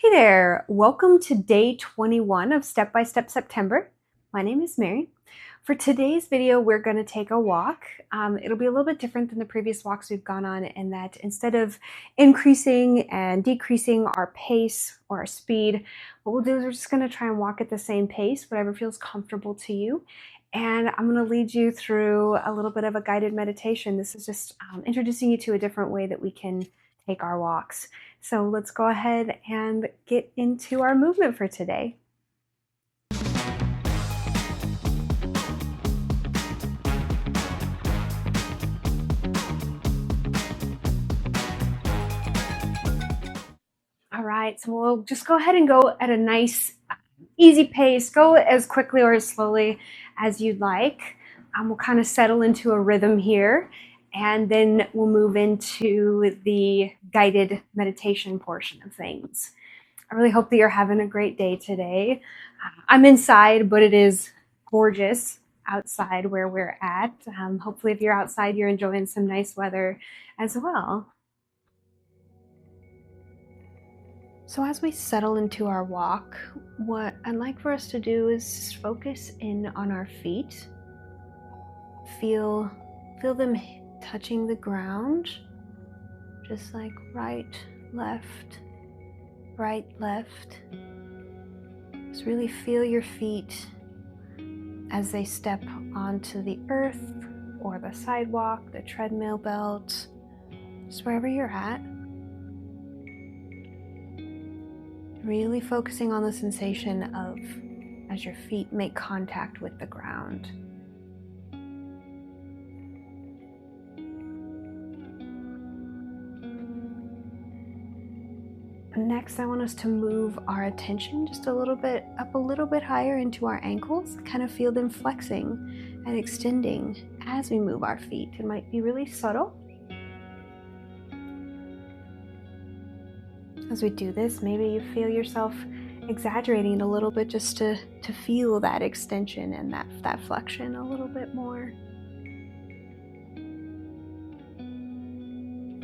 Hey there, welcome to day 21 of Step by Step September. My name is Mary. For today's video, we're going to take a walk. It'll be a little bit different than the previous walks we've gone on in that instead of increasing and decreasing our pace or our speed, what we'll do is we're just going to try and walk at the same pace, whatever feels comfortable to you. And I'm going to lead you through a little bit of a guided meditation. This is just introducing you to a different way that we can take our walks. So let's go ahead and get into our movement for today. All right, so we'll just go ahead and go at a nice, easy pace. Go as quickly or as slowly as you'd like. We'll kind of settle into a rhythm here, and then we'll move into the guided meditation portion of things. I really hope that you're having a great day today. I'm inside, but it is gorgeous outside where we're at. Hopefully if you're outside, you're enjoying some nice weather as well. So as we settle into our walk, what I'd like for us to do is focus in on our feet. Feel them touching the ground, just like right, left, Just really feel your feet as they step onto the earth or the sidewalk, the treadmill belt, just wherever you're at. Really focusing on the sensation of as your feet make contact with the ground. Next, I want us to move our attention just a little bit up, a little bit higher into our ankles. Kind of feel them flexing and extending as we move our feet. It might be really subtle. As we do this, maybe you feel yourself exaggerating it a little bit just to feel that extension and that flexion a little bit more.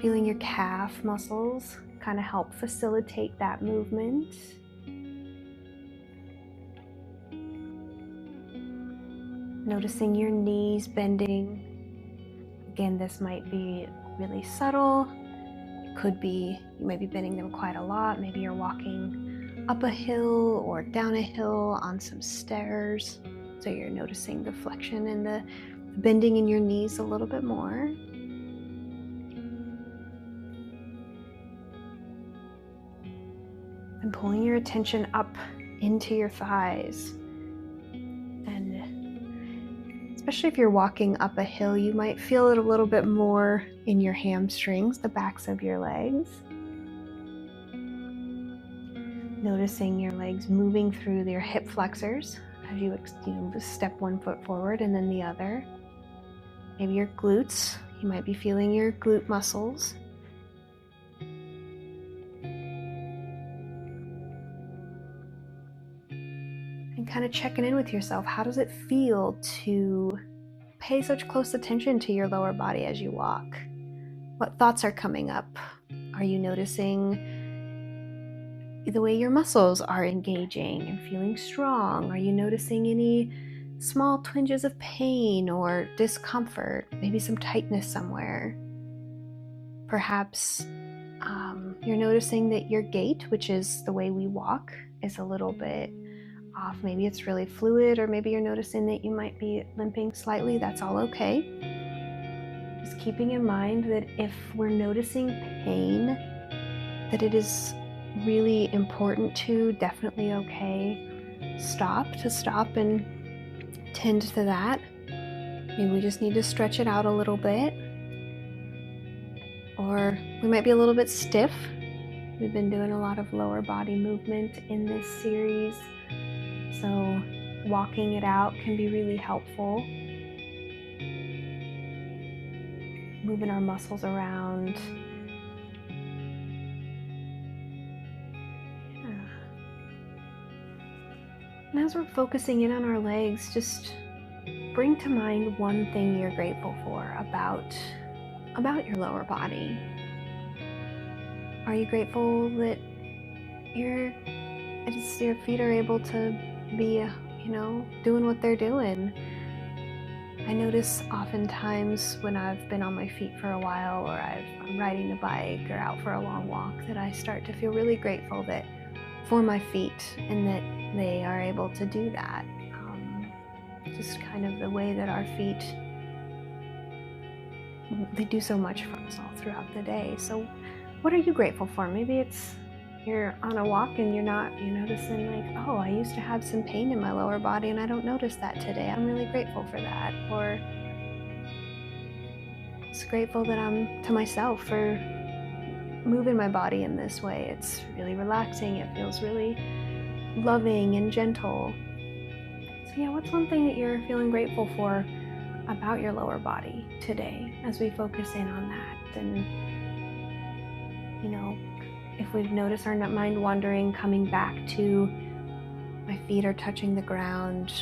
Feeling your calf muscles kind of help facilitate that movement. Noticing your knees bending. Again, this might be really subtle. It could be you might be bending them quite a lot. Maybe you're walking up a hill or down a hill on some stairs. So you're noticing the flexion and the bending in your knees a little bit more. And pulling your attention up into your thighs. And especially if you're walking up a hill, you might feel it a little bit more in your hamstrings, the backs of your legs. Noticing your legs moving through your hip flexors as you step one foot forward and then the other. Maybe your glutes, you might be feeling your glute muscles. And kind of checking in with yourself. How does it feel to pay such close attention to your lower body as you walk? What thoughts are coming up? Are you noticing the way your muscles are engaging and feeling strong? Are you noticing any small twinges of pain or discomfort? Maybe some tightness somewhere. Perhaps you're noticing that your gait, which is the way we walk, is a little bit off. Maybe it's really fluid, or maybe you're noticing that you might be limping slightly. That's all okay. Just keeping in mind that if we're noticing pain, that it is really important to, definitely okay, stop and tend to that. Maybe we just need to stretch it out a little bit. Or we might be a little bit stiff. We've been doing a lot of lower body movement in this series. So walking it out can be really helpful. Moving our muscles around. Yeah. And as we're focusing in on our legs, just bring to mind one thing you're grateful for about your lower body. Are you grateful that your feet are able to be, doing what they're doing. I notice oftentimes when I've been on my feet for a while, or I'm riding the bike or out for a long walk, that I start to feel really grateful for my feet and that they are able to do that. Just kind of the way that our feet, they do so much for us all throughout the day. So what are you grateful for? Maybe it's you're on a walk and you're noticing like, oh, I used to have some pain in my lower body and I don't notice that today. I'm really grateful for that. Or it's grateful that I'm to myself for moving my body in this way. It's really relaxing. It feels really loving and gentle. So yeah, what's one thing that you're feeling grateful for about your lower body today as we focus in on that? And if we've noticed our mind wandering, coming back to my feet are touching the ground,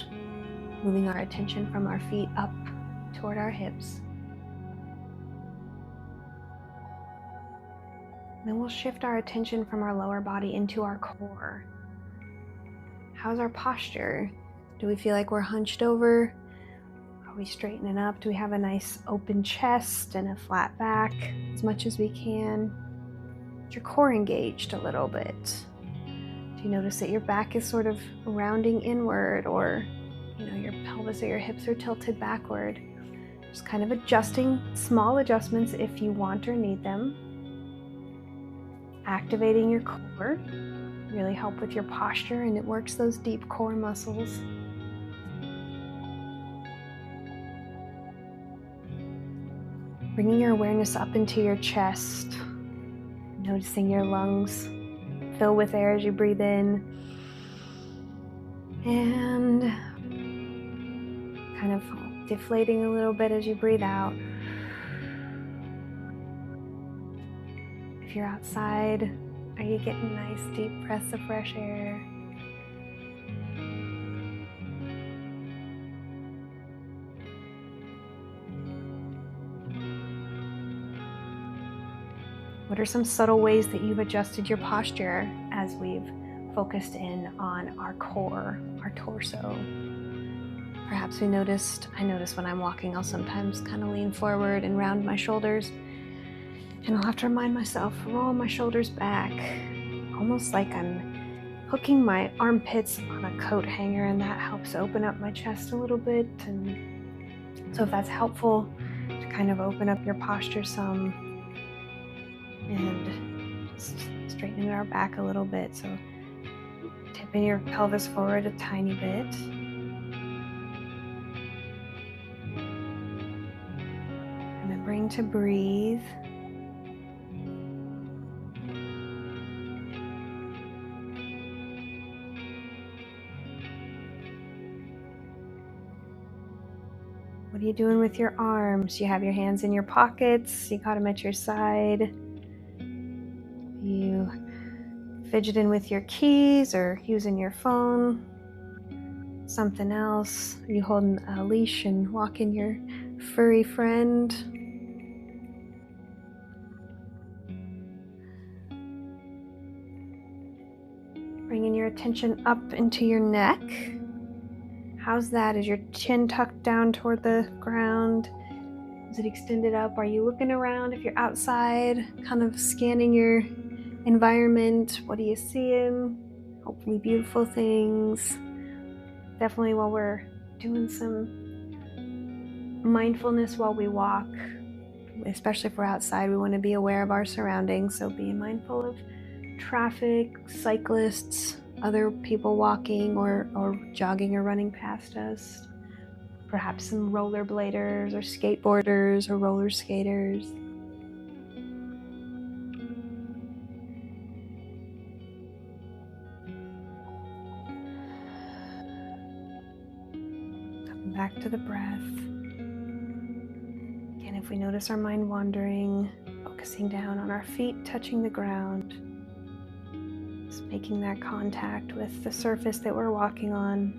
moving our attention from our feet up toward our hips. Then we'll shift our attention from our lower body into our core. How's our posture? Do we feel like we're hunched over? Are we straightening up? Do we have a nice open chest and a flat back as much as we can? Is your core engaged a little bit? Do you notice that your back is sort of rounding inward, or your pelvis or your hips are tilted backward? Just kind of adjusting, small adjustments if you want or need them. Activating your core really help with your posture, and it works those deep core muscles. Bringing your awareness up into your chest, noticing your lungs fill with air as you breathe in, and kind of deflating a little bit as you breathe out. If you're outside, are you getting nice deep breaths of fresh air? What are some subtle ways that you've adjusted your posture as we've focused in on our core, our torso? Perhaps I notice when I'm walking, I'll sometimes kind of lean forward and round my shoulders. And I'll have to remind myself, roll my shoulders back, almost like I'm hooking my armpits on a coat hanger, and that helps open up my chest a little bit. And so if that's helpful to kind of open up your posture some, and just straightening our back a little bit. So tipping your pelvis forward a tiny bit. Remembering to breathe. What are you doing with your arms? You have your hands in your pockets, you got them at your side. You fidgeting with your keys or using your phone, something else. Are you holding a leash and walking your furry friend? Bringing your attention up into your neck. How's that? Is your chin tucked down toward the ground? Is it extended up? Are you looking around if you're outside, kind of scanning your environment? What are you seeing? Hopefully beautiful things. Definitely while we're doing some mindfulness while we walk, especially if we're outside, we want to be aware of our surroundings. So being mindful of traffic, cyclists, other people walking or jogging or running past us. Perhaps some rollerbladers or skateboarders or roller skaters. Coming back to the breath. Again, if we notice our mind wandering, focusing down on our feet touching the ground, just making that contact with the surface that we're walking on.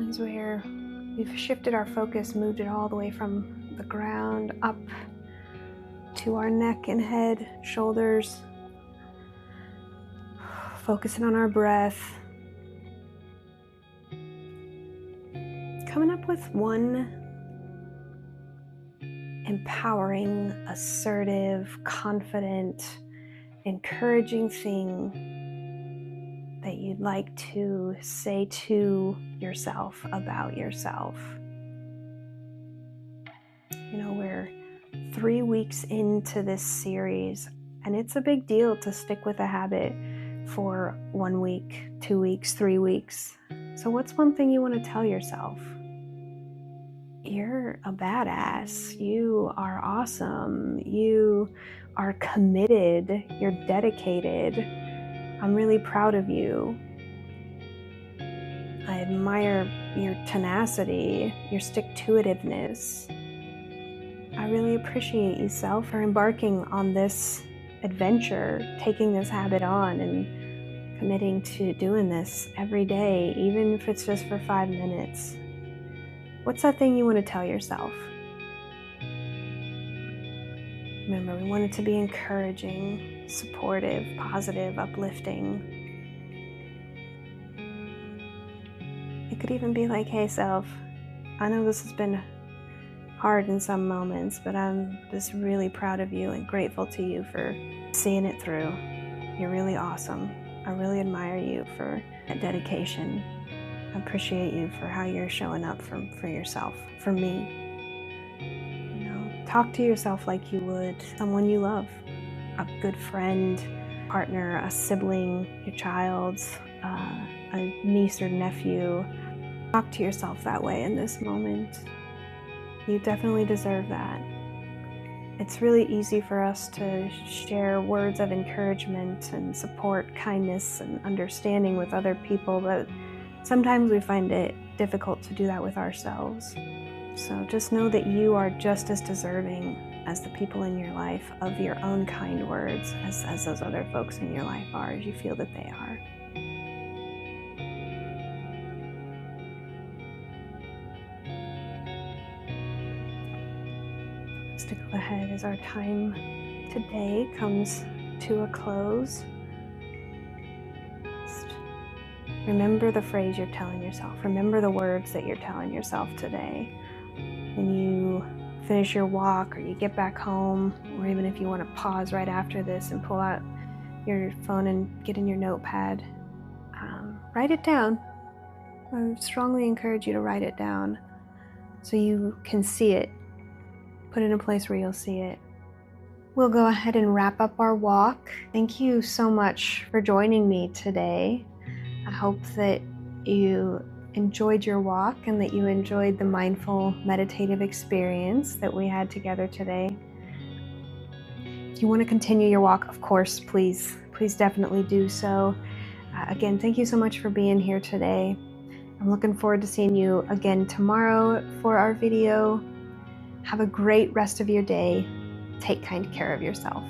As we've shifted our focus, moved it all the way from the ground up to our neck and head, shoulders, focusing on our breath. Coming up with one empowering, assertive, confident, encouraging thing that you'd like to say to yourself about yourself. You know, we're 3 weeks into this series, and it's a big deal to stick with a habit for 1 week, 2 weeks, 3 weeks. So what's one thing you want to tell yourself? You're a badass. You are awesome. You are committed. You're dedicated. I'm really proud of you. I admire your tenacity, your stick-to-itiveness. I really appreciate you, self, for embarking on this adventure, taking this habit on and committing to doing this every day, even if it's just for 5 minutes. What's that thing you want to tell yourself? Remember, we want it to be encouraging, supportive, positive, uplifting. It could even be like, hey self, I know this has been hard in some moments, but I'm just really proud of you and grateful to you for seeing it through. You're really awesome. I really admire you for that dedication. I appreciate you for how you're showing up for yourself, for me. You know, talk to yourself like you would someone you love, a good friend, partner, a sibling, your child, a niece or nephew. Talk to yourself that way in this moment. You definitely deserve that. It's really easy for us to share words of encouragement and support, kindness, and understanding with other people, but sometimes we find it difficult to do that with ourselves. So just know that you are just as deserving as the people in your life of your own kind words as those other folks in your life are, as you feel that they are. Just to go ahead as our time today comes to a close. Remember the phrase you're telling yourself. Remember the words that you're telling yourself today. When you finish your walk or you get back home, or even if you want to pause right after this and pull out your phone and get in your notepad, write it down. I strongly encourage you to write it down so you can see it. Put it in a place where you'll see it. We'll go ahead and wrap up our walk. Thank you so much for joining me today. I hope that you enjoyed your walk and that you enjoyed the mindful meditative experience that we had together today. If you want to continue your walk, of course, please definitely do so. Again, thank you so much for being here today. I'm looking forward to seeing you again tomorrow for our video. Have a great rest of your day. Take kind care of yourself.